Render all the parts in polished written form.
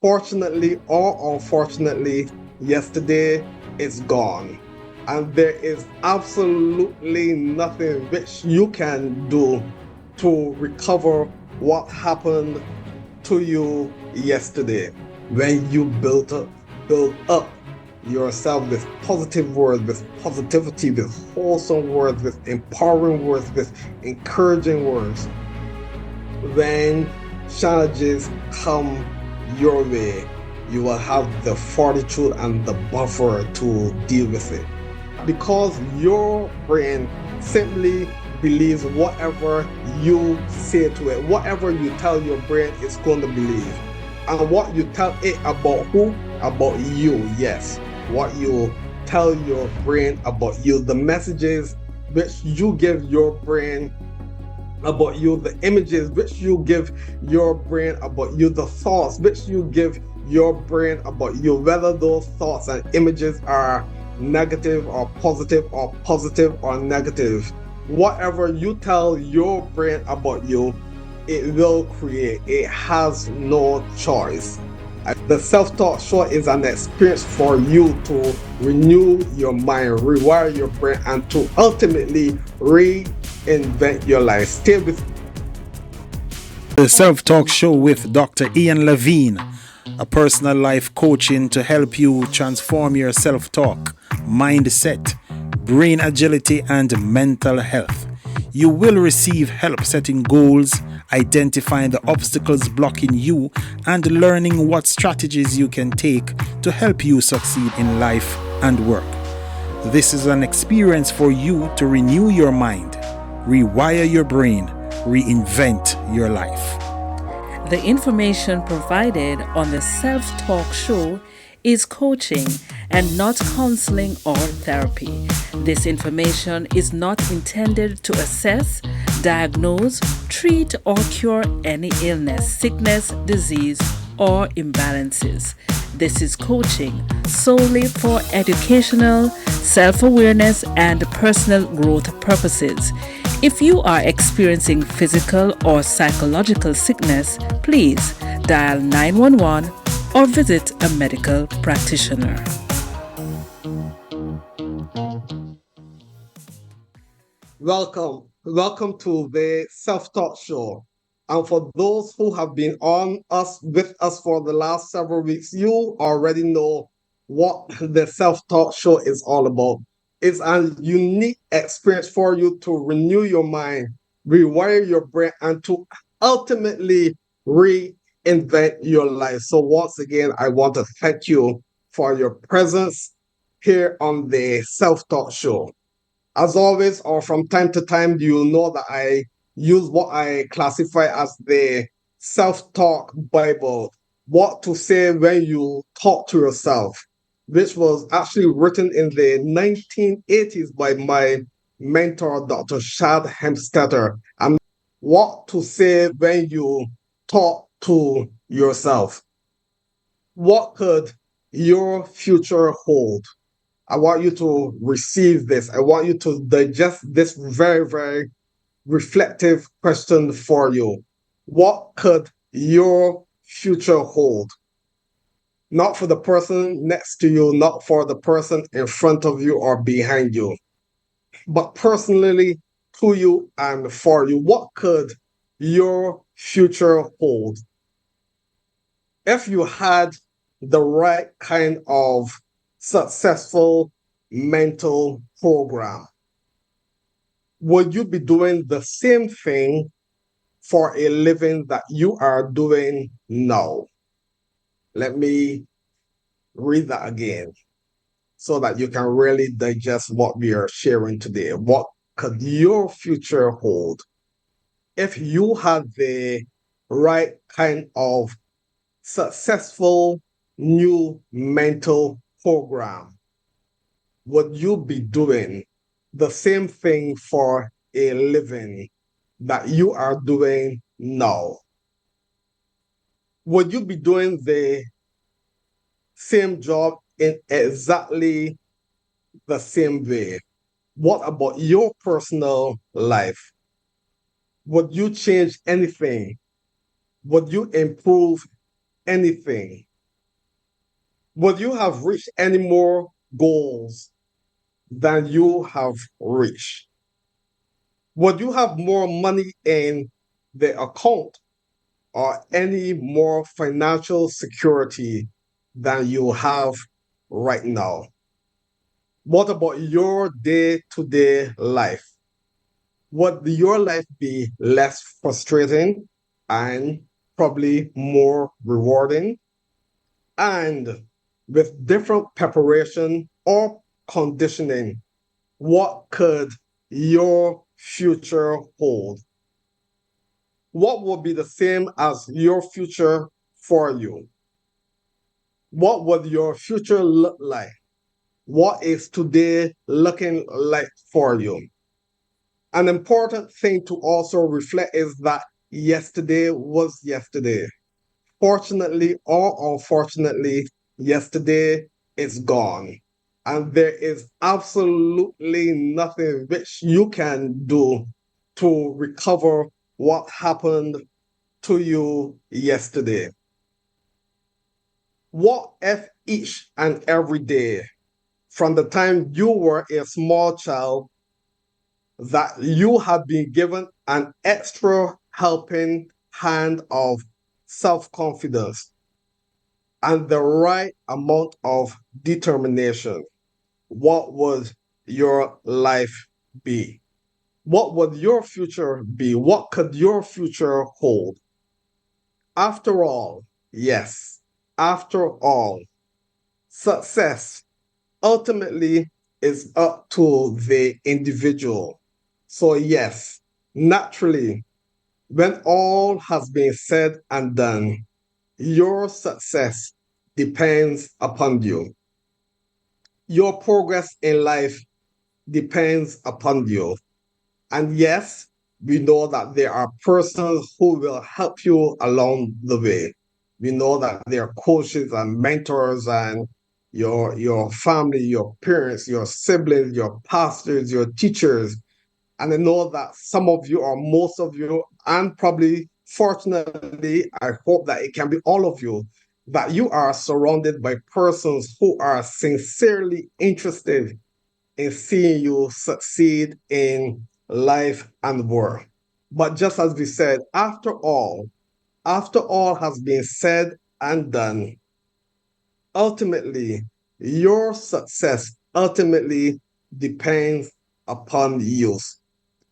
Fortunately or unfortunately, yesterday is gone. And there is absolutely nothing which you can do to recover what happened to you yesterday when you build up yourself with positive words, with positivity, with wholesome words, with empowering words, with encouraging words. When challenges come your way, you will have the fortitude and the buffer to deal with it. Because your brain simply believes whatever you say to it, whatever you tell your brain, it's going to believe. And what you tell it about who? About you, yes. What you tell your brain about you, the messages which you give your brain about you, the images which you give your brain about you, the thoughts which you give your brain about you, whether those thoughts and images are negative or positive or negative. Whatever you tell your brain about you, it will create. It has no choice. The self-talk show is an experience for you to renew your mind, rewire your brain, and to ultimately reinvent your life. Stay with The Self Talk Show with Dr. Ian Lavine, a personal life coaching to help you transform your self talk, mindset, brain agility, and mental health. You will receive help setting goals, identifying the obstacles blocking you, and learning what strategies you can take to help you succeed in life and work. This is an experience for you to renew your mind, rewire your brain, reinvent your life. The information provided on the Self Talk Show is coaching and not counseling or therapy. This information is not intended to assess, diagnose, treat, or cure any illness, sickness, disease, or imbalances. This is coaching solely for educational, self-awareness, and personal growth purposes. If you are experiencing physical or psychological sickness, please dial 911 or visit a medical practitioner. Welcome to the Self-Talk Show. And for those who have been with us for the last several weeks, you already know what the Self-Talk Show is all about. It's a unique experience for you to renew your mind, rewire your brain, and to ultimately reinvent your life. So once again, I want to thank you for your presence here on the Self-Talk Show. As always, or from time to time, you know that I use what I classify as the self-talk Bible, what to say when you talk to yourself, which was actually written in the 1980s by my mentor, Dr. Shad Hemstetter, and what to say when you talk to yourself. What could your future hold? I want you to receive this. I want you to digest this very, very reflective question for you. What could your future hold? Not for the person next to you, not for the person in front of you or behind you, but personally to you and for you. What could your future hold? If you had the right kind of successful mental program, would you be doing the same thing for a living that you are doing now? Let me read that again so that you can really digest what we are sharing today. What could your future hold if you had the right kind of successful new mental program? Would you be doing the same thing for a living that you are doing now? Would you be doing the same job in exactly the same way? What about your personal life? Would you change anything? Would you improve anything? Would you have reached any more goals than you have reached? Would you have more money in the account or any more financial security than you have right now? What about your day to day life? Would your life be less frustrating and probably more rewarding? And with different preparation or conditioning, what could your future hold? What will be the same as your future for you? What would your future look like? What is today looking like for you? An important thing to also reflect is that yesterday was yesterday. Fortunately or unfortunately, yesterday is gone. And there is absolutely nothing which you can do to recover what happened to you yesterday. What if each and every day, from the time you were a small child, that you have been given an extra helping hand of self confidence and the right amount of determination? What would your life be? What would your future be? What could your future hold? After all, yes, after all, success ultimately is up to the individual. So, yes, naturally, when all has been said and done, your success depends upon you. Your progress in life depends upon you. And yes, we know that there are persons who will help you along the way. We know that there are coaches and mentors and your family, your parents, your siblings, your pastors, your teachers. And I know that some of you or most of you, and probably fortunately, I hope that it can be all of you, that you are surrounded by persons who are sincerely interested in seeing you succeed in life and work. But just as we said, after all has been said and done, ultimately, your success ultimately depends upon you,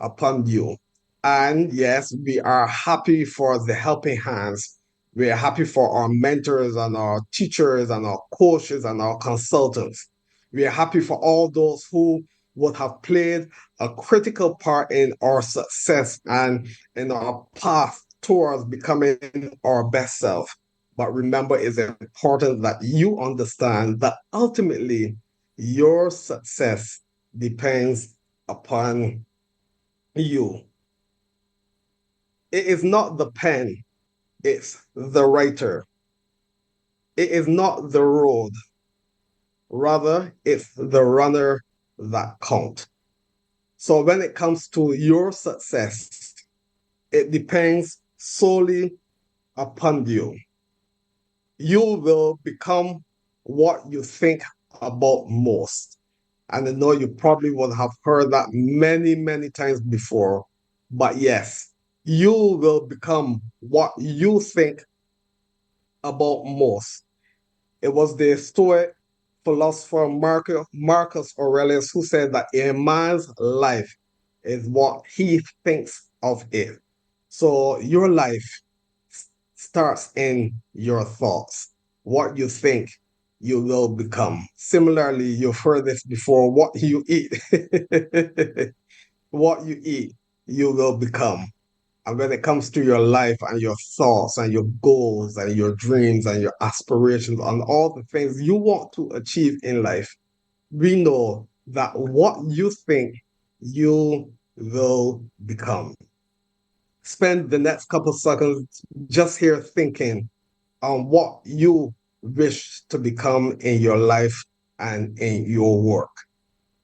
upon you. And yes, we are happy for the helping hands. We are happy for our mentors and our teachers and our coaches and our consultants. We are happy for all those who would have played a critical part in our success and in our path towards becoming our best self. But remember, it's important that you understand that ultimately your success depends upon you. It is not the pen, it's the writer. It is not the road, rather, it's the runner that count. So when it comes to your success, it depends solely upon you. You will become what you think about most. And I know you probably would have heard that many, many times before. But yes, you will become what you think about most. It was the Stoic philosopher Marcus Aurelius who said that a man's life is what he thinks of it. So your life starts in your thoughts. What you think, you will become. Similarly, you've heard this before, what you eat, what you eat, you will become. And when it comes to your life and your thoughts and your goals and your dreams and your aspirations and all the things you want to achieve in life, we know that what you think you will become. Spend the next couple seconds just here thinking on what you wish to become in your life and in your work.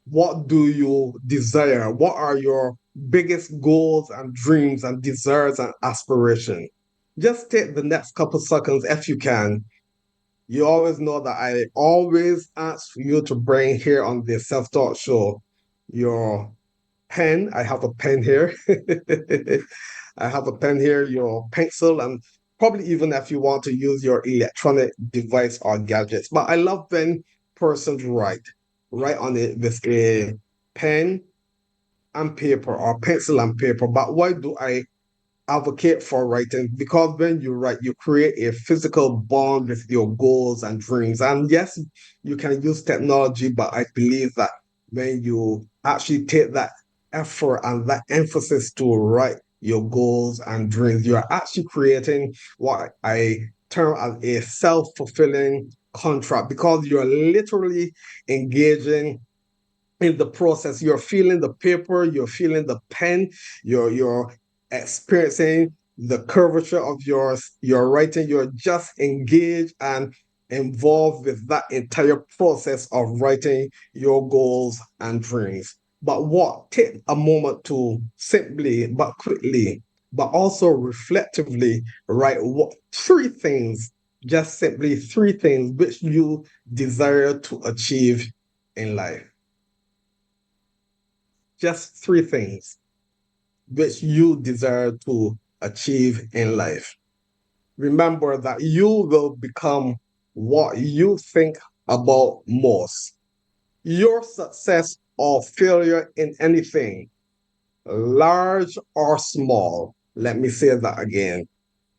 What do you desire? What are your biggest goals and dreams and desires and aspirations? Just take the next couple seconds if you can You always know that I always ask you to bring here on the Self Taught Show your pen. I have a pen here. I have a pen here, your pencil, and probably even if you want to use your electronic device or gadgets. But I love when persons write on it with a pen and paper or pencil and paper. But why do I advocate for writing? Because when you write, you create a physical bond with your goals and dreams. And yes, you can use technology, but I believe that when you actually take that effort and that emphasis to write your goals and dreams, you're actually creating what I term as a self-fulfilling contract, because you're literally engaging in the process. You're feeling the paper, you're feeling the pen, you're experiencing the curvature of your writing. You're just engaged and involved with that entire process of writing your goals and dreams. But what take a moment to simply but quickly but also reflectively write what three things, just simply three things which you desire to achieve in life. Just three things which you desire to achieve in life. Remember that you will become what you think about most. Your success or failure in anything, large or small, let me say that again.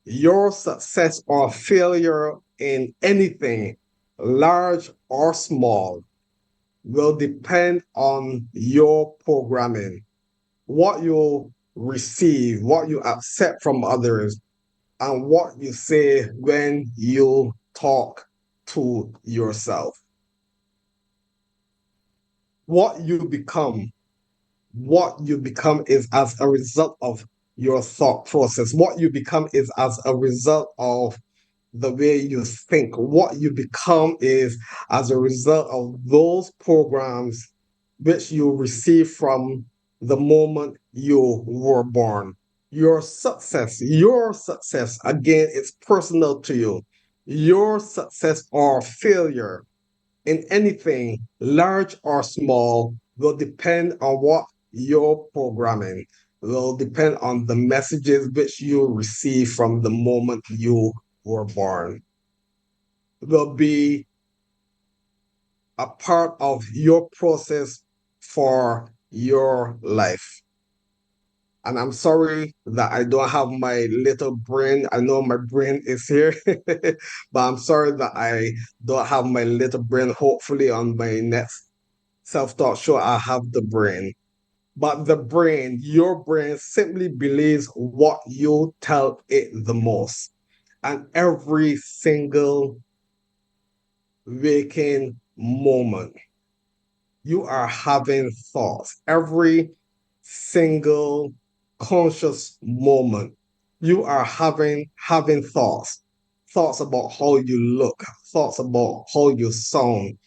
Your success or failure in anything, large or small, will depend on your programming, what you receive, what you accept from others, and what you say when you talk to yourself. What you become, what you become is as a result of your thought process. What you become is as a result of the way you think. What you become is as a result of those programs which you receive from the moment you were born. Your success, again, is personal to you. Your success or failure in anything, large or small, will depend on what your programming, will depend on the messages which you receive from the moment you were born, will be a part of your process for your life. And I'm sorry that I don't have my little brain. I know my brain is here, but I'm sorry that I don't have my little brain. Hopefully, on my next self taught show, I have the brain. But the brain, your brain simply believes what you tell it the most. And every single waking moment, you are having thoughts. Every single conscious moment, you are having thoughts. Thoughts about how you look, thoughts about how you sound,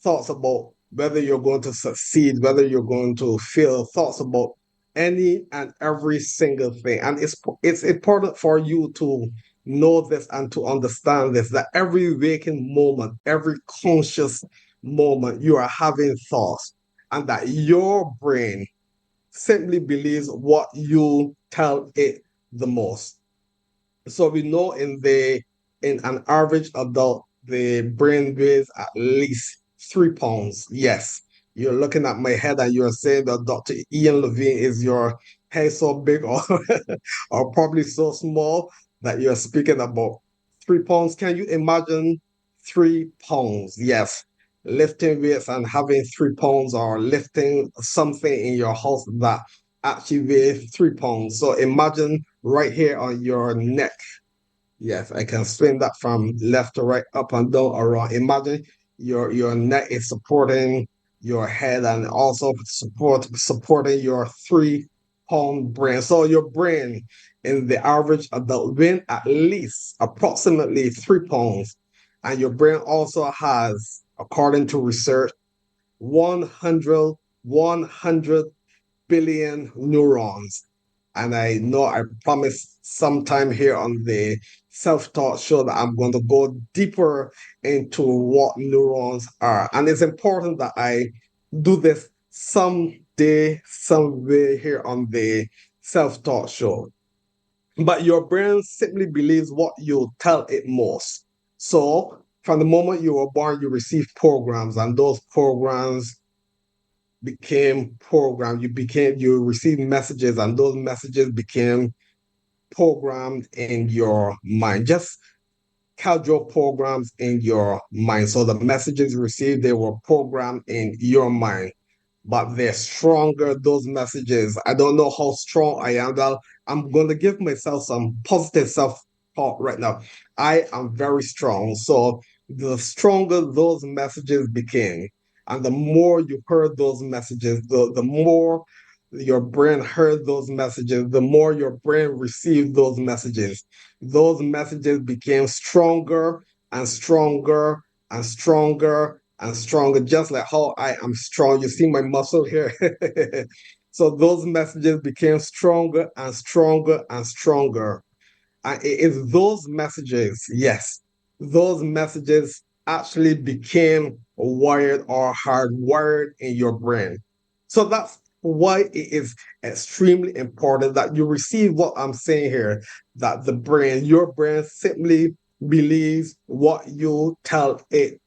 thoughts about whether you're going to succeed, whether you're going to fail, thoughts about any and every single thing. And it's important for you to know this and to understand this, that every waking moment, every conscious moment, you are having thoughts, and that your brain simply believes what you tell it the most. So we know in an average adult, the brain weighs at least 3 pounds. Yes, you're looking at my head and you're saying that Dr. Ian Lavine, is your head so big or or probably so small that you're speaking about 3 pounds? Can you imagine 3 pounds? Yes, lifting weights and having 3 pounds, or lifting something in your house that actually weighs 3 pounds. So imagine right here on your neck. Yes, I can swing that from left to right, up and down, around. Imagine your neck is supporting your head, and also supporting your 3 pound brain. So your brain in the average adult weighs at least approximately 3 pounds. And your brain also has, according to research, 100 billion neurons. And I know I promised sometime here on the self-taught show that I'm going to go deeper into what neurons are. And it's important that I do this someday, some way here on the self-taught show. But your brain simply believes what you tell it most. So from the moment you were born, you receive programs, and those programs became programmed. You received messages, and those messages became programmed in your mind. Just casual programs in your mind. So the messages you received, they were programmed in your mind, but they're stronger, those messages. I don't know how strong I am. Well, I'm going to give myself some positive self talk right now. I am very strong. So the stronger those messages became, and the more you heard those messages, the more your brain heard those messages, the more your brain received those messages. Those messages became stronger and stronger and stronger and stronger, just like how I am strong. You see my muscle here? So those messages became stronger and stronger and stronger. And it is those messages, yes, those messages actually became wired or hardwired in your brain. So that's why it is extremely important that you receive what I'm saying here, that your brain simply believes what you tell it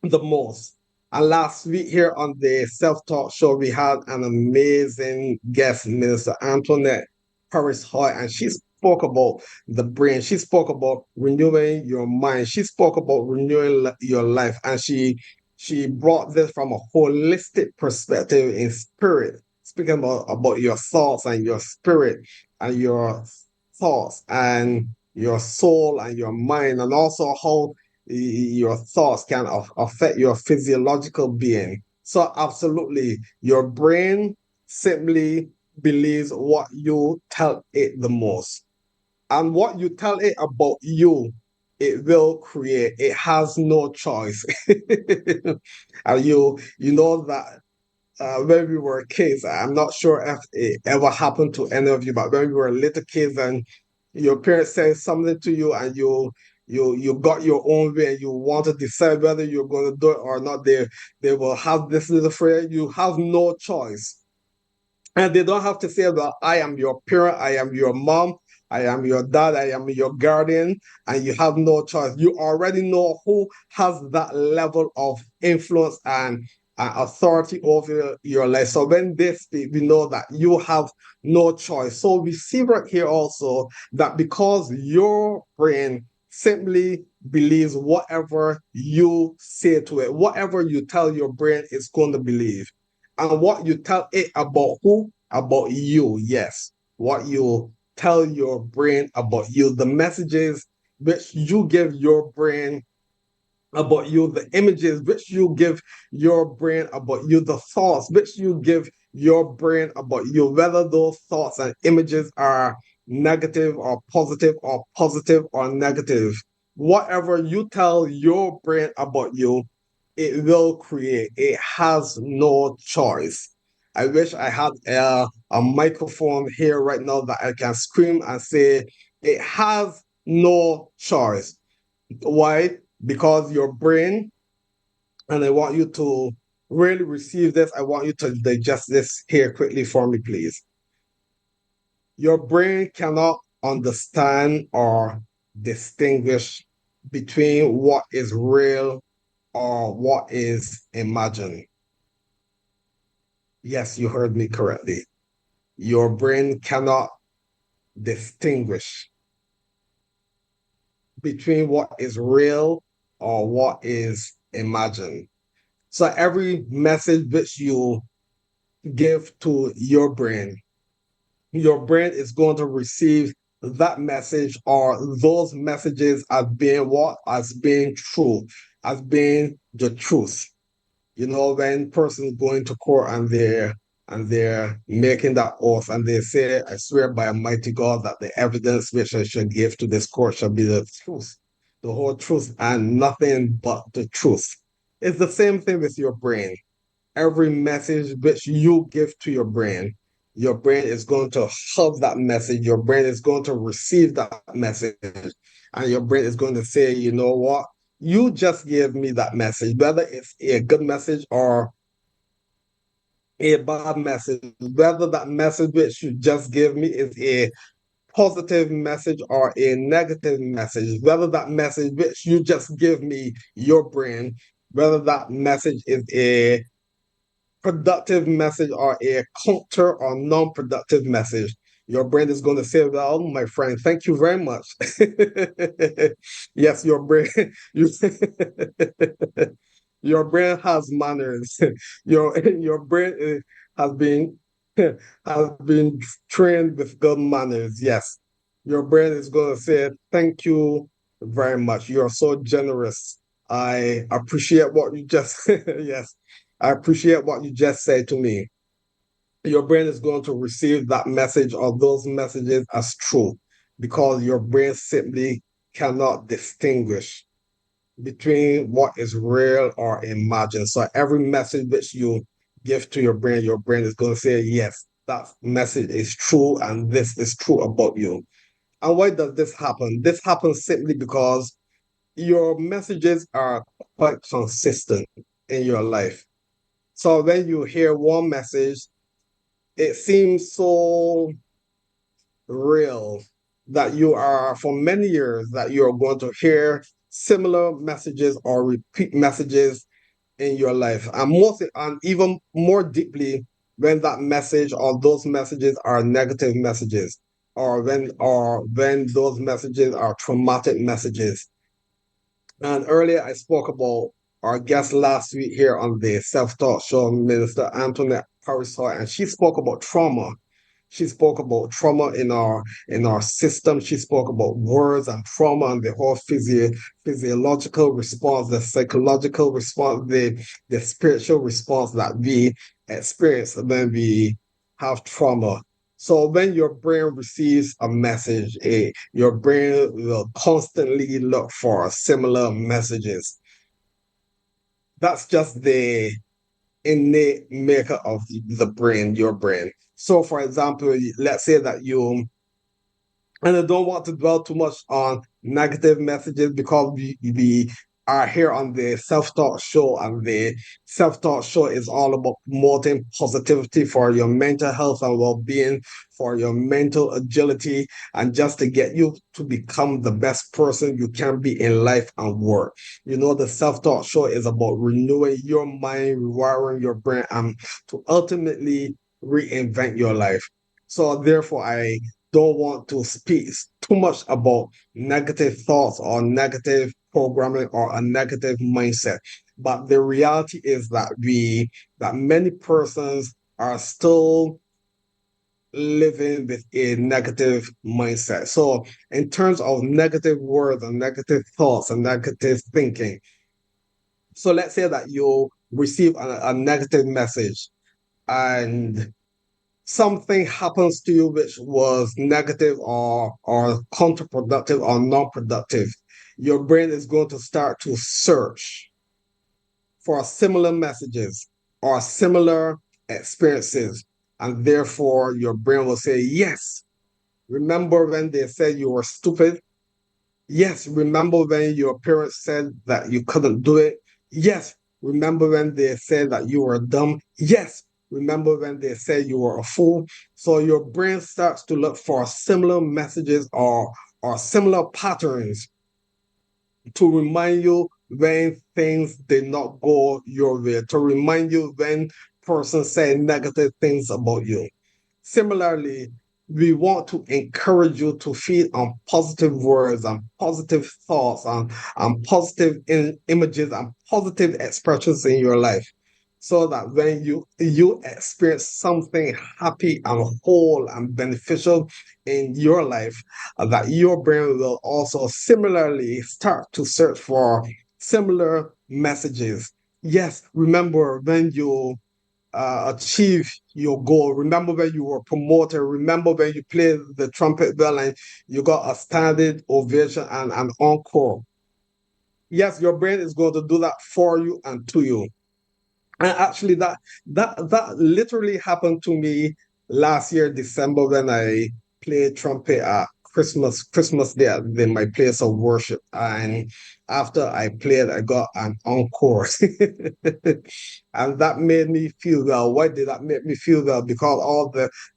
the most. And last week here on the Self Talk Show, we had an amazing guest, Minister Antoinette Paris Hoy, and she spoke about the brain. She spoke about renewing your mind. She spoke about renewing your life, and she brought this from a holistic perspective in spirit, speaking about your thoughts and your spirit and your thoughts and your soul and your mind, and also how your thoughts can affect your physiological being. So, absolutely, your brain simply believes what you tell it the most. And what you tell it about you, it will create. It has no choice. And you know that when we were kids, I'm not sure if it ever happened to any of you, but when we were little kids and your parents say something to you and you got your own way and you want to decide whether you're going to do it or not, they will have this little phrase, you have no choice. And they don't have to say that I am your parent, I am your mom, I am your dad, I am your guardian, and you have no choice. You already know who has that level of influence and authority over your life. So when they speak, we know that you have no choice. So we see right here also that because your brain simply believes whatever you say to it, whatever you tell your brain, it's going to believe. And what you tell it about who? About you, yes. What you tell your brain about you, the messages which you give your brain about you, the images which you give your brain about you, the thoughts which you give your brain about you, whether those thoughts and images are negative or positive or negative. Whatever you tell your brain about you, it will create. It has no choice. I wish I had a microphone here right now that I can scream and say, it has no choice. Why? Because your brain, and I want you to really receive this, I want you to digest this here quickly for me, please. Your brain cannot understand or distinguish between what is real or what is imagined. Yes, you heard me correctly. Your brain cannot distinguish between what is real or what is imagined. So every message which you give to your brain is going to receive that message or those messages as being what? As being true, as being the truth. You know, when persons go into court and they're making that oath and they say, I swear by Almighty God that the evidence which I should give to this court shall be the truth, the whole truth, and nothing but the truth. It's the same thing with your brain. Every message which you give to your brain, your brain is going to have that message. Your brain is going to receive that message. And your brain is going to say, you know what? You just gave me that message, whether it's a good message or a bad message, whether that message which you just gave me is a positive message or a negative message, whether that message which you just give me, your brain, whether that message is a productive message or a counter or non-productive message, your brain is going to say, well, my friend, thank you very much. Yes, your brain, you, your brain has manners. Your brain has been has been trained with good manners. Yes, your brain is going to say thank you very much. You're so generous. I appreciate what you just yes, I appreciate what you just said to me. Your brain is going to receive that message or those messages as true because your brain simply cannot distinguish between what is real or imagined. So every message which you give to your brain is going to say, yes, that message is true and this is true about you. And why does this happen? This happens simply because your messages are quite consistent in your life. So when you hear one message, it seems so real that you are for many years that you're going to hear similar messages or repeat messages in your life and even more deeply when that message or those messages are negative messages or when those messages are traumatic messages. And earlier I spoke about our guest last week here on the self-taught show, Minister Antoinette Parisoy, and she spoke about trauma. She spoke about trauma in our system. She spoke about words and trauma and the whole physiological response, the psychological response, the spiritual response that we experience when we have trauma. So when your brain receives a message, your brain will constantly look for similar messages. That's just the innate maker of the brain, your brain. So, for example, let's say that you, and I don't want to dwell too much on negative messages because we are here on the self-taught show, and the self-taught show is all about promoting positivity for your mental health and well-being, for your mental agility, and just to get you to become the best person you can be in life and work. You know, the self-taught show is about renewing your mind, rewiring your brain, and to ultimately reinvent your life. So therefore, I don't want to speak too much about negative thoughts or negative programming or a negative mindset. But the reality is that many persons are still living with a negative mindset. So in terms of negative words and negative thoughts and negative thinking, so let's say that you receive a negative message and something happens to you which was negative or counterproductive or non-productive, your brain is going to start to search for similar messages or similar experiences. And therefore, your brain will say, yes, remember when they said you were stupid? Yes, remember when your parents said that you couldn't do it? Yes, remember when they said that you were dumb? Yes, remember when they said you were a fool? So your brain starts to look for similar messages or similar patterns to remind you when things did not go your way, to remind you when persons say negative things about you. Similarly, we want to encourage you to feed on positive words and positive thoughts and positive images and positive expressions in your life. So that when you experience something happy and whole and beneficial in your life, that your brain will also similarly start to search for similar messages. Yes, remember when you achieve your goal. Remember when you were promoted. Remember when you played the trumpet bell and you got a standing ovation and an encore. Yes, your brain is going to do that for you and to you. And actually, that literally happened to me last year, December, when I played trumpet at Christmas Day at my place of worship. And after I played, I got an encore. And that made me feel well. Why did that make me feel well? Because all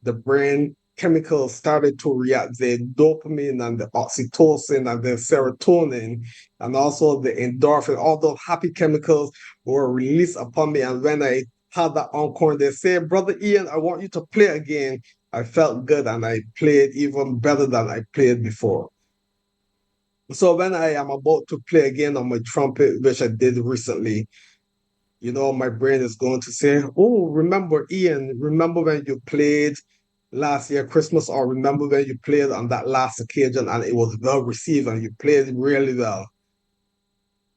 the brain chemicals started to react, the dopamine and the oxytocin and the serotonin and also the endorphin, all those happy chemicals were released upon me. And when I had that encore, they say, Brother Ian, I want you to play again. I felt good and I played even better than I played before. So when I am about to play again on my trumpet, which I did recently, my brain is going to say, oh, remember, Ian, remember when you played last year, Christmas, or remember when you played on that last occasion and it was well received and you played really well.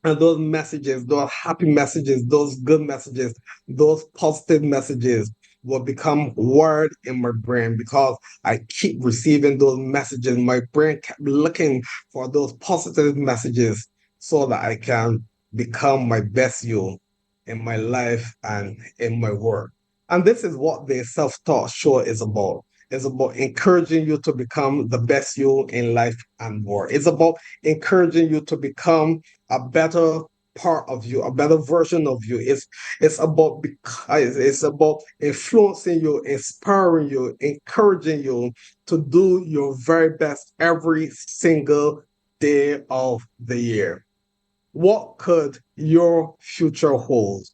And those messages, those happy messages, those good messages, those positive messages will become word in my brain because I keep receiving those messages. My brain kept looking for those positive messages so that I can become my best you in my life and in my work. And this is what the self-taught show is about. It's about encouraging you to become the best you in life and work. It's about encouraging you to become a better part of you, a better version of you. It's about influencing you, inspiring you, encouraging you to do your very best every single day of the year. What could your future hold?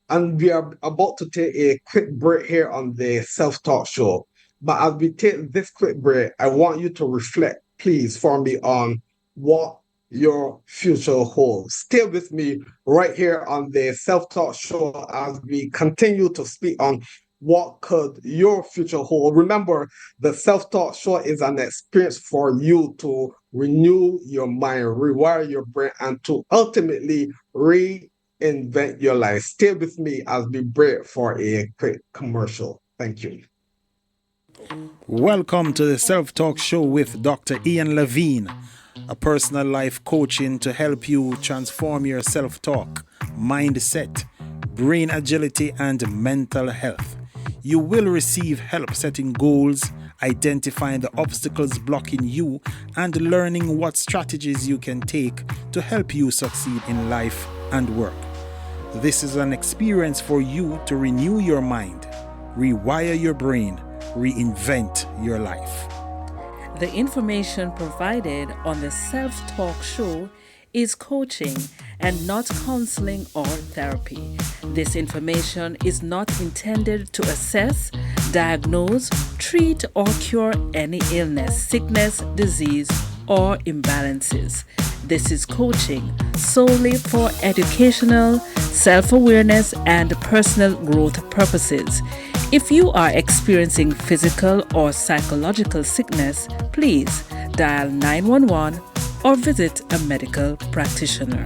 And we are about to take a quick break here on the Self-Talk Show. But as we take this quick break, I want you to reflect, please, for me on what your future holds. Stay with me right here on the Self-Talk Show as we continue to speak on what could your future hold. Remember, the Self-Talk Show is an experience for you to renew your mind, rewire your brain, and to ultimately reinvent your life. Stay with me as we break for a quick commercial. Thank you. Welcome to the Self-Talk Show with Dr. Ian Lavine, a personal life coaching to help you transform your self-talk, mindset, brain agility, and mental health. You will receive help setting goals, identifying the obstacles blocking you, and learning what strategies you can take to help you succeed in life and work. This is an experience for you to renew your mind, rewire your brain, reinvent your life. The information provided on the Self-Talk Show is coaching and not counseling or therapy. This information is not intended to assess, diagnose, treat, or cure any illness, sickness, disease, or imbalances. This is coaching solely for educational, self-awareness, and personal growth purposes. If you are experiencing physical or psychological sickness, please dial 911 or visit a medical practitioner.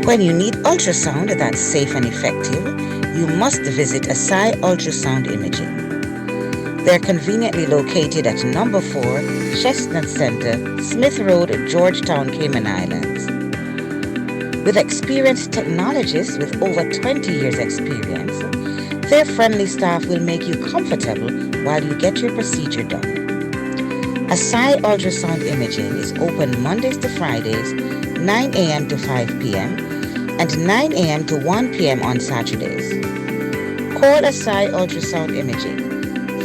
When you need ultrasound that's safe and effective, you must visit Asai Ultrasound Imaging. They're conveniently located at number 4 Chestnut Center, Smith Road, Georgetown, Cayman Islands. With experienced technologists with over 20 years experience, their friendly staff will make you comfortable while you get your procedure done. Asai Ultrasound Imaging is open Mondays to Fridays, 9 a.m. to 5 p.m. and 9 a.m. to 1 p.m. on Saturdays. Call Asai Ultrasound Imaging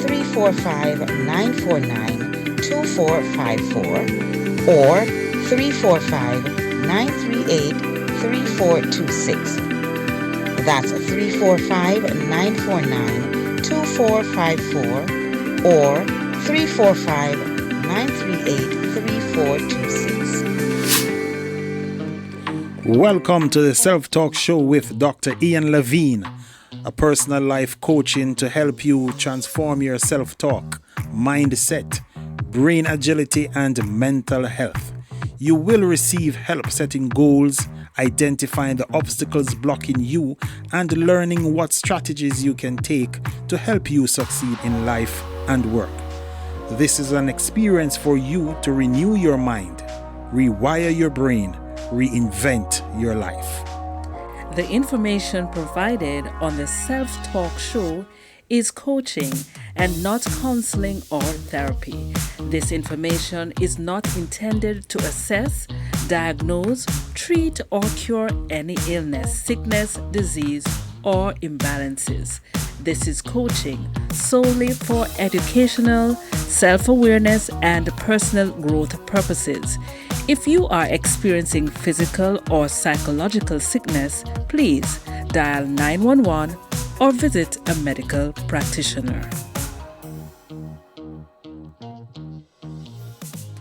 345-949-2454 or 345-938-3426. That's 345-949-2454 or 345-938-3426. Welcome to the Self-Talk Show with Dr. Ian Lavine, a personal life coaching to help you transform your self-talk, mindset, brain agility, and mental health. You will receive help setting goals, identifying the obstacles blocking you, and learning what strategies you can take to help you succeed in life and work. This is an experience for you to renew your mind, rewire your brain, reinvent your life. The information provided on the Self Talk Show is coaching and not counseling or therapy. This information is not intended to assess, diagnose, treat, or cure any illness, sickness, disease, or imbalances. This is coaching solely for educational, self-awareness, and personal growth purposes. If you are experiencing physical or psychological sickness, please dial 911 or visit a medical practitioner.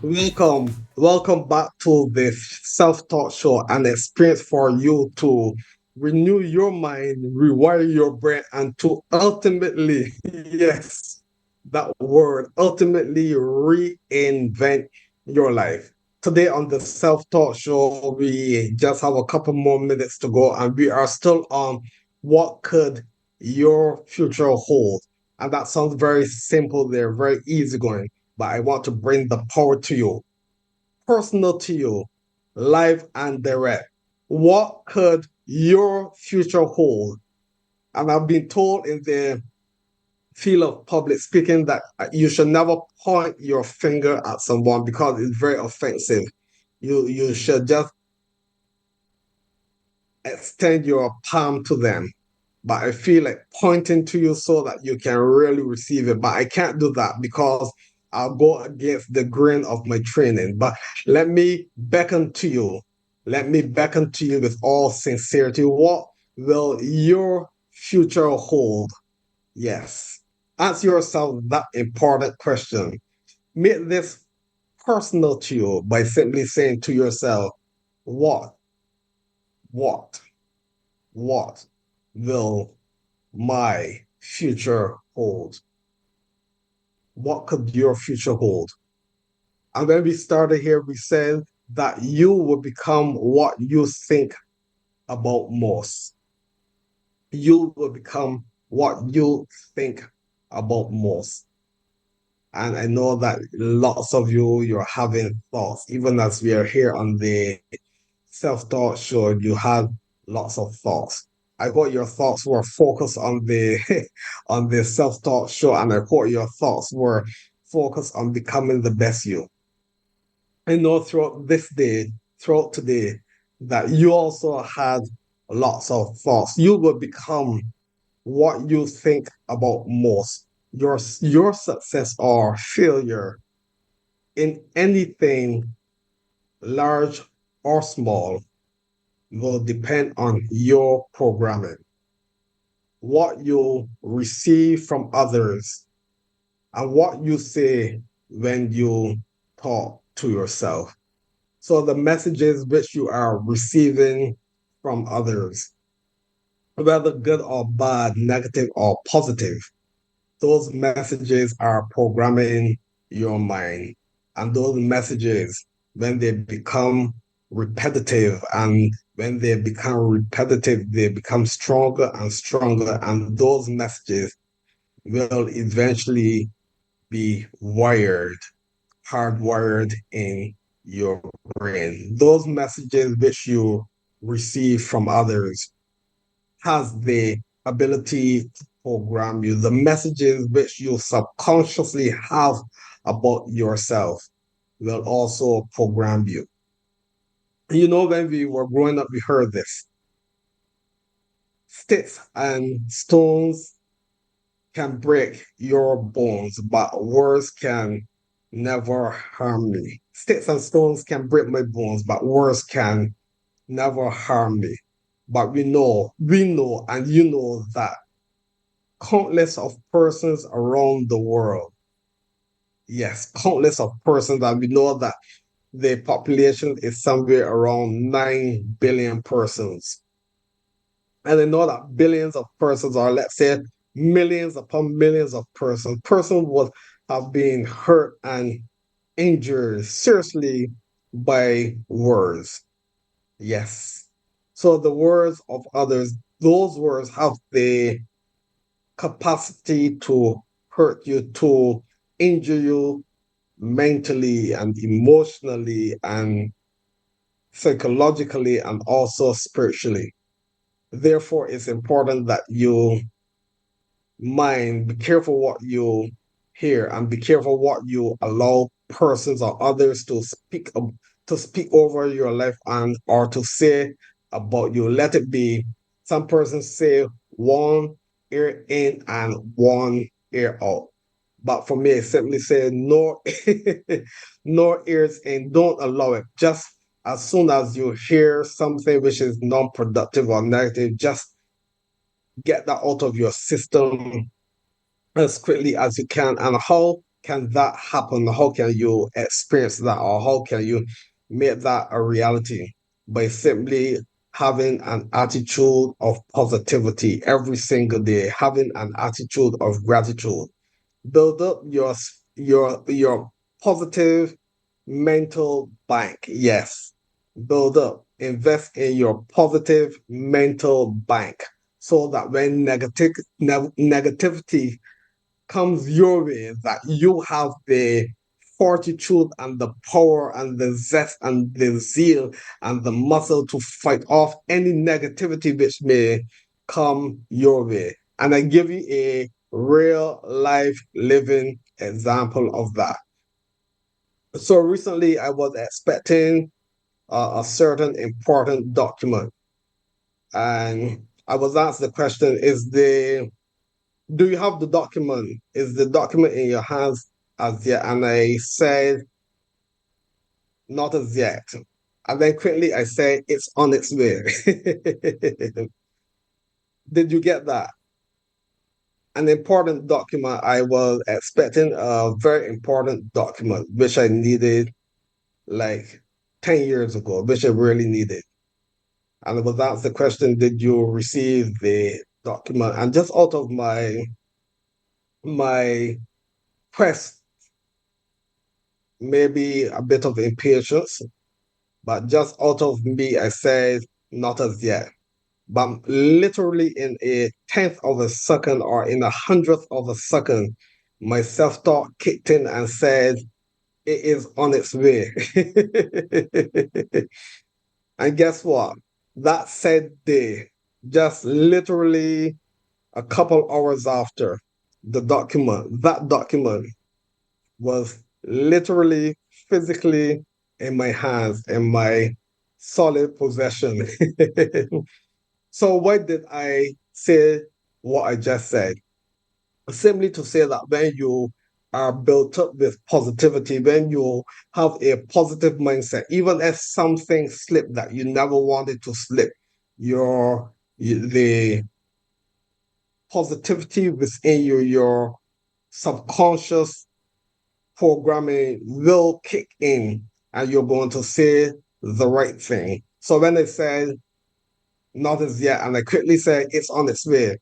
Welcome back to the self-taught show, an experience for you to renew your mind, rewire your brain, and to ultimately, yes, that word, ultimately reinvent your life. Today on the self-taught show, we just have a couple more minutes to go, and we are still on what could your future hold. And that sounds very simple there, very easygoing, but I want to bring the power to you, personal to you, live and direct. What could your future hold? And I've been told in the field of public speaking that you should never point your finger at someone because it's very offensive. You should just extend your palm to them. But I feel like pointing to you so that you can really receive it. But I can't do that because I'll go against the grain of my training. But let me beckon to you. Let me beckon to you with all sincerity. What will your future hold? Yes. Ask yourself that important question. Make this personal to you by simply saying to yourself, what, what, what will my future hold? What could your future hold? And when we started here, we said that you will become what you think about most. You will become what you think about most. And I know that lots of you're having thoughts, even as we are here on the self-taught show, you have lots of thoughts. I hope your thoughts were focused on the on the self-taught show, and I hope your thoughts were focused on becoming the best you. I know throughout today, that you also had lots of thoughts. You will become what you think about most. Your success or failure in anything, large or small, will depend on your programming. What you receive from others and what you say when you talk to yourself. So the messages which you are receiving from others, whether good or bad, negative or positive, those messages are programming your mind. And those messages, when they become repetitive, and when they become repetitive, they become stronger and stronger. And those messages will eventually be hardwired in your brain. Those messages which you receive from others has the ability to program you. The messages which you subconsciously have about yourself will also program you. You know, when we were growing up, we heard this. Sticks and stones can break your bones, but words can never harm me. Sticks and stones can break my bones, but words can never harm me. But we know, and you know that countless of persons around the world, yes, countless of persons, and we know that the population is somewhere around 9 billion persons. And I know that billions of persons, or let's say millions upon millions of persons would have been hurt and injured seriously by words. Yes. So the words of others, those words have the capacity to hurt you, to injure you mentally and emotionally and psychologically, and also spiritually. Therefore, it's important that you mind, be careful what you hear, and be careful what you allow persons or others to speak over your life and or to say about you. Let it be. Some persons say one ear in and one ear out. But for me, I simply say no, no ears in. Don't allow it. Just as soon as you hear something which is non-productive or negative, just get that out of your system as quickly as you can. And how can that happen? How can you experience that? Or how can you make that a reality? By simply having an attitude of positivity every single day, having an attitude of gratitude. Build up your positive mental bank. Yes. Build up, invest in your positive mental bank so that when negativity comes your way, that you have the fortitude and the power and the zest and the zeal and the muscle to fight off any negativity which may come your way. And I give you a real life living example of that. So recently I was expecting a certain important document, and I was asked the question, do you have the document? Is the document in your hands as yet? And I said, not as yet. And then quickly I said, it's on its way. Did you get that? An important document. I was expecting a very important document, which I needed like 10 years ago, which I really needed. And I was asked the question, did you receive the document? And just out of my quest, maybe a bit of impatience, but just out of me, I said, not as yet. But literally in a tenth of a second or in a hundredth of a second, my self talk kicked in and said, it is on its way. And guess what? That said day, just literally a couple hours after that document was literally physically in my hands, in my solid possession. So why did I say what I just said? Simply to say that when you are built up with positivity, when you have a positive mindset, even if something slipped that you never wanted to slip, the positivity within you, your subconscious programming will kick in and you're going to say the right thing. So when I said not as yet, and I quickly said it's on its way,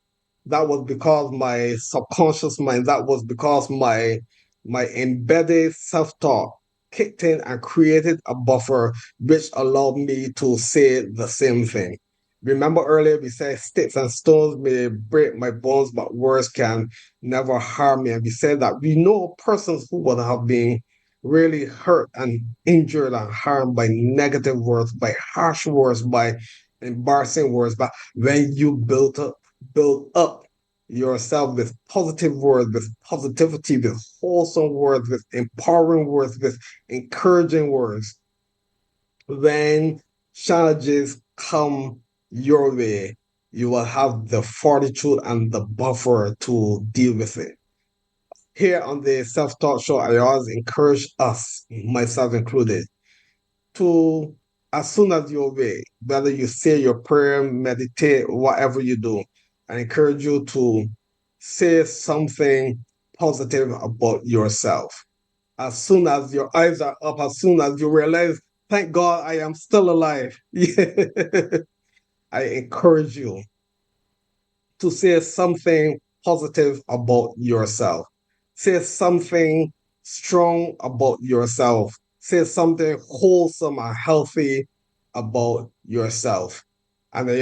that was because my subconscious mind, that was because my embedded self-talk kicked in and created a buffer which allowed me to say the same thing. Remember earlier we said sticks and stones may break my bones, but words can never harm me. And we said that we know persons who would have been really hurt and injured and harmed by negative words, by harsh words, by embarrassing words. But when you build up yourself with positive words, with positivity, with wholesome words, with empowering words, with encouraging words, when challenges come your way, you will have the fortitude and the buffer to deal with it. Here on the Self Talk Show, I always encourage us, myself included, to, as soon as you're awake, whether you say your prayer, meditate, whatever you do, I encourage you to say something positive about yourself. As soon as your eyes are up, as soon as you realize, thank God I am still alive. I encourage you to say something positive about yourself. Say something strong about yourself. Say something wholesome and healthy about yourself. And I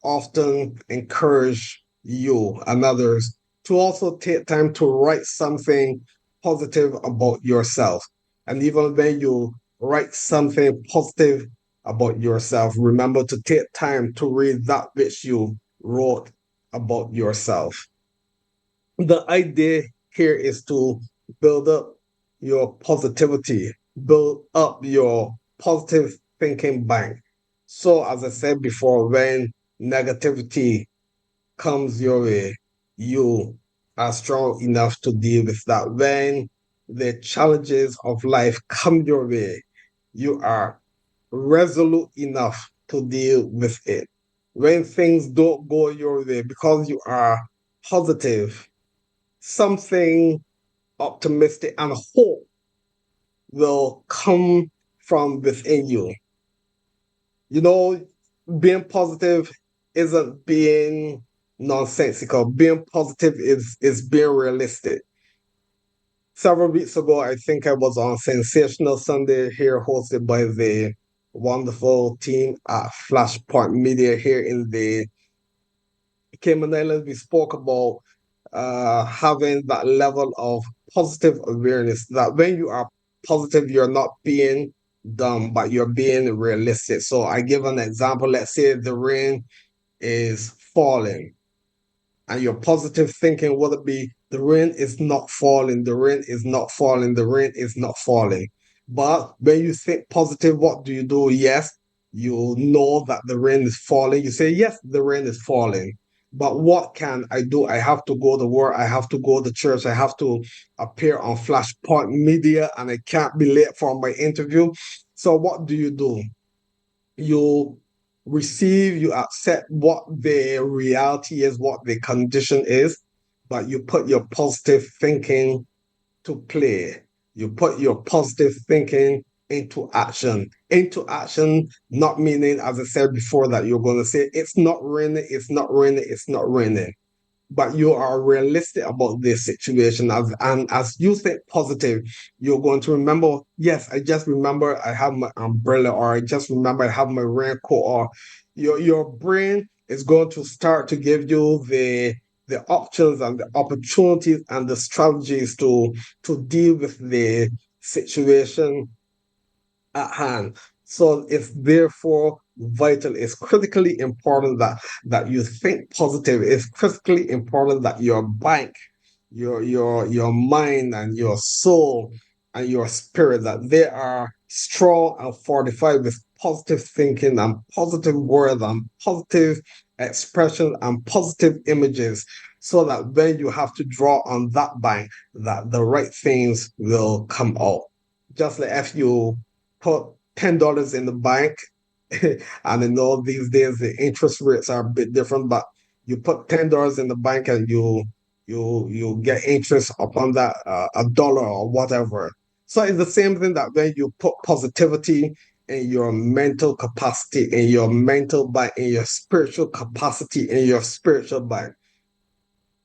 often encourage you and others to also take time to write something positive about yourself. And even when you write something positive about yourself, remember to take time to read that which you wrote about yourself. The idea here is to build up your positivity, build up your positive thinking bank. So, as I said before, when negativity comes your way, you are strong enough to deal with that. When the challenges of life come your way, you are resolute enough to deal with it. When things don't go your way, because you are positive, something optimistic and hope will come from within you. You know, being positive isn't being nonsensical. Being positive is being realistic. Several weeks ago, I think I was on Sensational Sunday here, hosted by the wonderful team at Flashpoint Media here in the Cayman Islands. We spoke about having that level of positive awareness that when you are positive, you're not being dumb, but you're being realistic. So I give an example. Let's say the rain is falling, and your positive thinking would be the rain is not falling, the rain is not falling, the rain is not falling. But when you think positive, what do you do? Yes, you know that the rain is falling. You say, yes, the rain is falling. But what can I do? I have to go to work. I have to go to church. I have to appear on Flashpoint Media, and I can't be late for my interview. So what do? You receive, you accept what the reality is, what the condition is, but you put your positive thinking to play. You put your positive thinking into action. Into action, not meaning, as I said before, that you're going to say, it's not raining, it's not raining, it's not raining, but you are realistic about this situation. And as you think positive, you're going to remember, yes, I just remember I have my umbrella, or I just remember I have my raincoat, or your brain is going to start to give you the options and the opportunities and the strategies to deal with the situation at hand. So it's therefore vital, it's critically important that you think positive. It's critically important that your bank, your mind and your soul and your spirit, that they are strong and fortified with positive thinking and positive words and positive expression and positive images, so that when you have to draw on that bank, that the right things will come out. Just like if you put $10 in the bank, and I know these days the interest rates are a bit different, but you put $10 in the bank and you get interest upon that, a dollar or whatever. So it's the same thing, that when you put positivity in your mental capacity, in your mental bank, in your spiritual capacity, in your spiritual bank,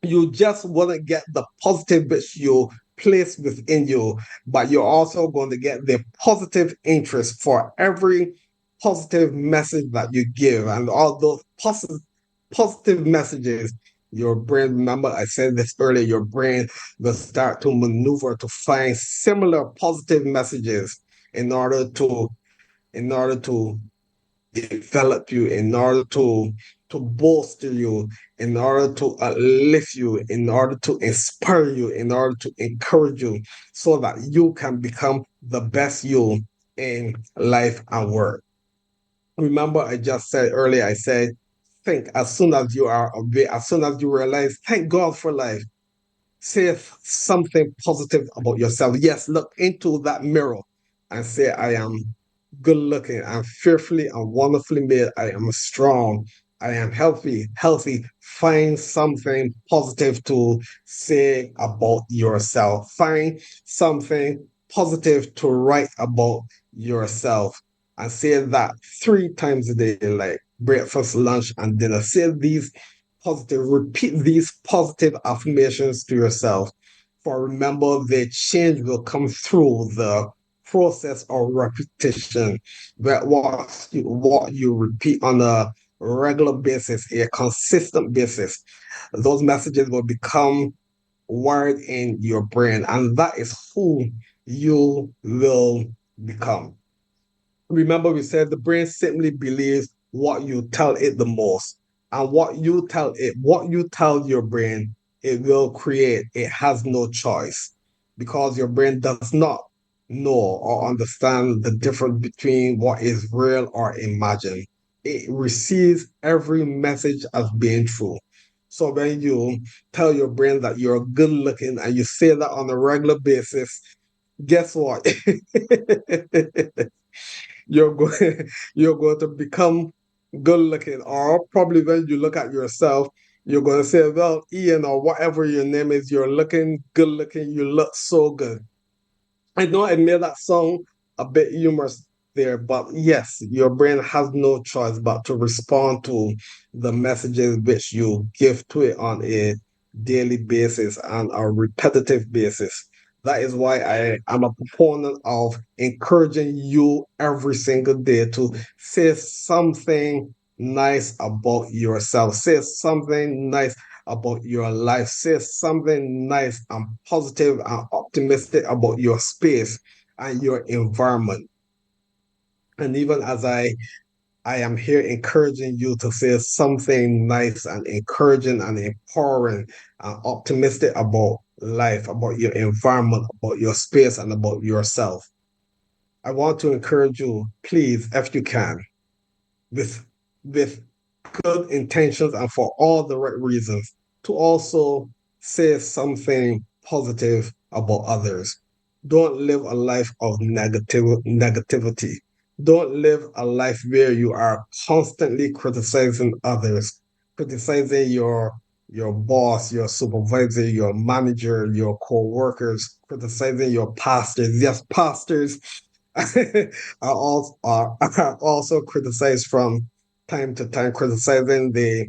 you just want to get the positive which you place within you, but you're also going to get the positive interest for every positive message that you give. And all those positive messages, your brain, remember I said this earlier, your brain will start to maneuver to find similar positive messages in order to develop you, in order to bolster you, in order to uplift you, in order to inspire you, in order to encourage you, so that you can become the best you in life and work. Remember, I just said earlier, I said, think as soon as you are aware, as soon as you realize, thank God for life. Say something positive about yourself. Yes, look into that mirror and say, I am good looking. I'm fearfully and wonderfully made. I am strong. I am healthy. Find something positive to say about yourself. Find something positive to write about yourself. And say that 3 times a day, like breakfast, lunch, and dinner. Say these positive, repeat these positive affirmations to yourself. For remember, the change will come through the process of repetition. That what you repeat on a regular basis, a consistent basis, those messages will become wired in your brain, and that is who you will become. Remember, we said the brain simply believes what you tell it the most. And what you tell your brain, it will create. It has no choice because your brain does not know or understand the difference between what is real or imagined. It receives every message as being true. So when you tell your brain that you're good looking and you say that on a regular basis, guess what? you're going you're going to become good looking, or probably when you look at yourself, you're going to say, well, Ian, or whatever your name is, you're looking good looking, you look so good. I know I made that song a bit humorous there, but yes, your brain has no choice but to respond to the messages which you give to it on a daily basis and a repetitive basis. That is why I am a proponent of encouraging you every single day to say something nice about yourself. Say something nice about your life. Say something nice and positive and optimistic about your space and your environment. And even as I am here encouraging you to say something nice and encouraging and empowering and optimistic about life, about your environment, about your space, and about yourself. I want to encourage you, please, if you can, with with good intentions and for all the right reasons, to also say something positive about others. Don't live a life of negativity. Don't live a life where you are constantly criticizing others, criticizing your boss, your supervisor, your manager, your co-workers, criticizing your pastors. Yes, pastors are also criticized from time to time, criticizing the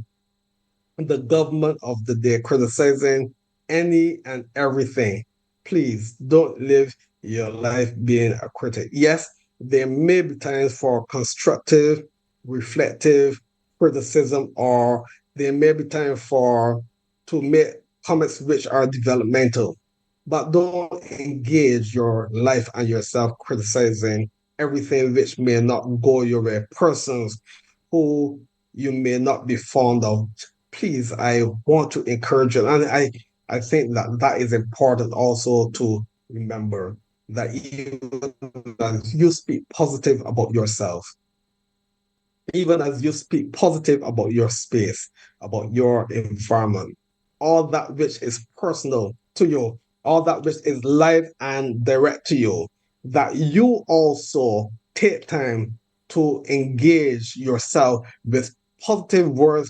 government of the day, criticizing any and everything. Please don't live your life being a critic. Yes, there may be times for constructive, reflective criticism, or there may be time for to make comments which are developmental. But don't engage your life and yourself criticizing everything which may not go your way. Persons who you may not be fond of, please, I want to encourage you. And I think that that is important also to remember that even as you speak positive about yourself, even as you speak positive about your space, about your environment, all that which is personal to you, all that which is live and direct to you, that you also take time to engage yourself with positive words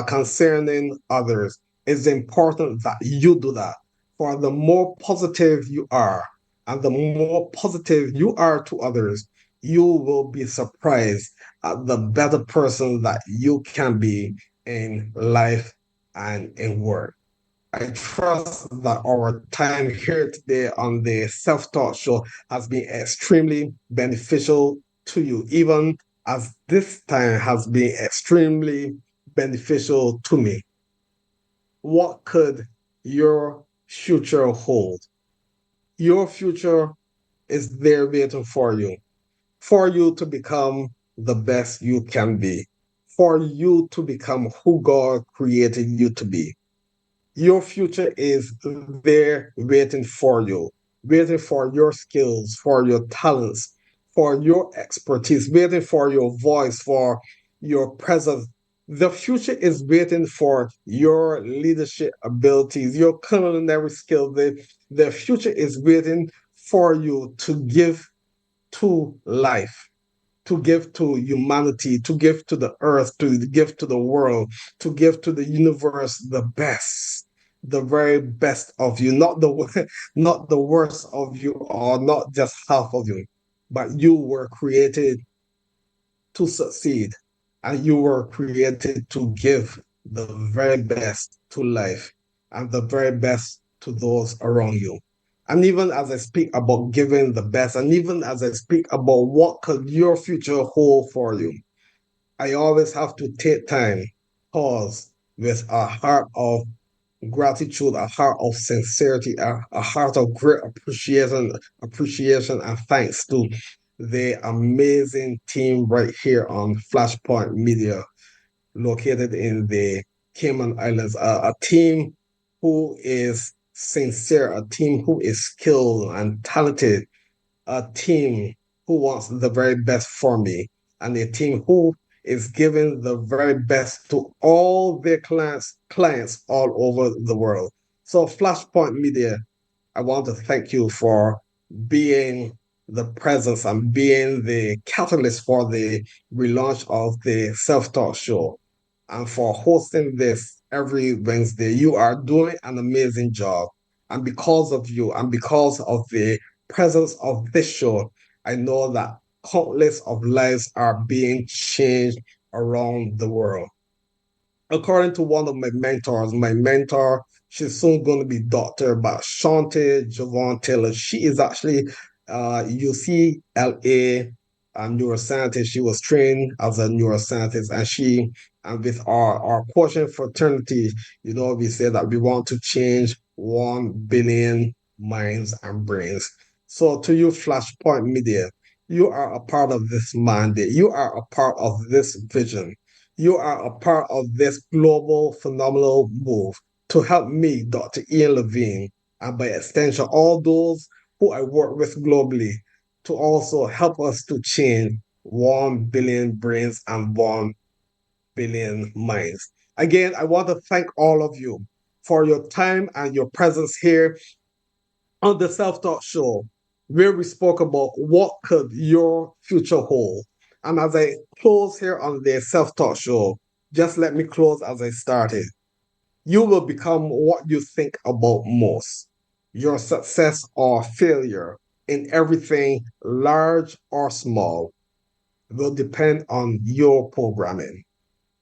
concerning others. It's important that you do that. For the more positive you are, and the more positive you are to others, you will be surprised the better person that you can be in life and in work. I trust that our time here today on the Self Taught Show has been extremely beneficial to you, even as this time has been extremely beneficial to me. What could your future hold? Your future is there waiting for you to become the best you can be, for you to become who God created you to be. Your future is there waiting for you, waiting for your skills, for your talents, for your expertise, waiting for your voice, for your presence. The future is waiting for your leadership abilities, your culinary skills. The future is waiting for you to give to life, to give to humanity, to give to the earth, to give to the world, to give to the universe the best, the very best of you, not the not the worst of you, or not just half of you, but you were created to succeed, and you were created to give the very best to life and the very best to those around you. And even as I speak about giving the best, and even as I speak about what could your future hold for you, I always have to take time, pause with a heart of gratitude, a heart of sincerity, a heart of great appreciation and thanks to the amazing team right here on Flashpoint Media, located in the Cayman Islands. A team who is sincere, a team who is skilled and talented, a team who wants the very best for me, and a team who is giving the very best to all their clients all over the world. So Flashpoint Media, I want to thank you for being the presence and being the catalyst for the relaunch of the Self Talk Show and for hosting this every Wednesday. You are doing an amazing job. And because of you and because of the presence of this show, I know that countless of lives are being changed around the world. According to one of my mentor, she's soon going to be Dr. Bashante Javon Taylor. She is actually UCLA neuroscientist. She was trained as a neuroscientist, and with our quotient fraternity, we say that we want to change 1 billion minds and brains. So to you, Flashpoint Media, you are a part of this mandate. You are a part of this vision. You are a part of this global phenomenal move to help me, Dr. Ian Lavine, and by extension, all those who I work with globally, to also help us to change 1 billion brains and 1 billion minds. Again, I want to thank all of you for your time and your presence here on the Self Talk Show, where we spoke about what could your future hold. And as I close here on the Self Talk Show, just let me close as I started. You will become what you think about most. Your success or failure in everything, large or small, will depend on your programming.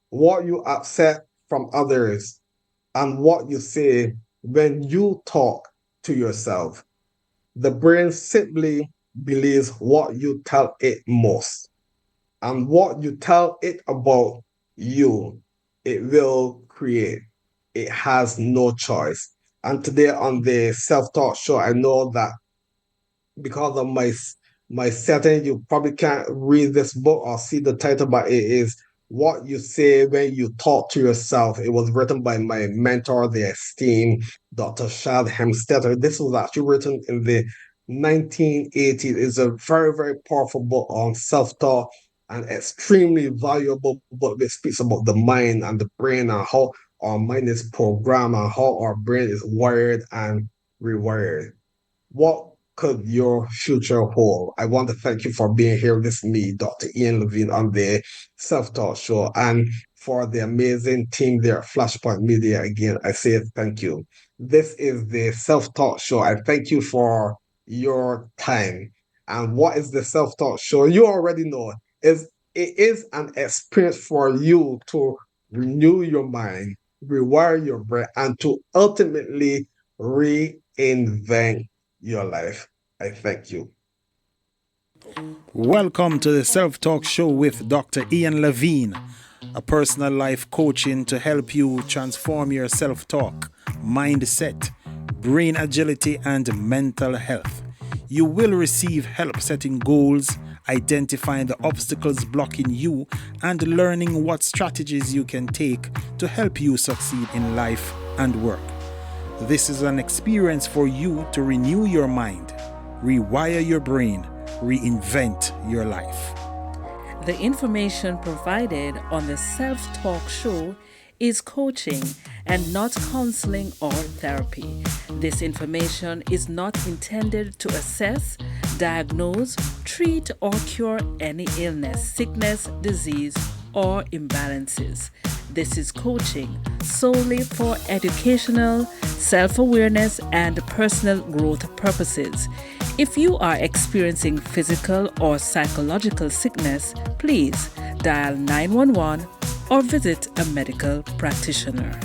What you accept from others and what you say when you talk to yourself. The brain simply believes what you tell it most. And what you tell it about you, it will create. It has no choice. And today on the Self Talk Show, I know that because of my setting, you probably can't read this book or see the title, but it is What You Say When You Talk to Yourself. It was written by my mentor, the esteemed Dr. Shad Hemstetter. This was actually written in the 1980s. It's a very, very powerful book on self-talk and extremely valuable book that speaks about the mind and the brain and how our mind is programmed and how our brain is wired and rewired. What could your future hold? I want to thank you for being here with me, Dr. Ian Lavine, on the Self Talk Show, and for the amazing team there at Flashpoint Media. Again, I say thank you. This is the Self Talk Show. I thank you for your time. And what is the Self Talk Show? You already know it is an experience for you to renew your mind, rewire your brain, and to ultimately reinvent your life. I thank you. Welcome to the Self Talk Show with Dr. Ian Lavine, a personal life coaching to help you transform your self talk, mindset, brain agility, and mental health. You will receive help setting goals, identifying the obstacles blocking you, and learning what strategies you can take to help you succeed in life and work. This is an experience for you to renew your mind, rewire your brain, reinvent your life. The information provided on the Self Talk Show is coaching and not counseling or therapy. This information is not intended to assess, diagnose, treat, or cure any illness, sickness, disease, or imbalances. This is coaching solely for educational, self-awareness, and personal growth purposes. If you are experiencing physical or psychological sickness, please dial 911 or visit a medical practitioner.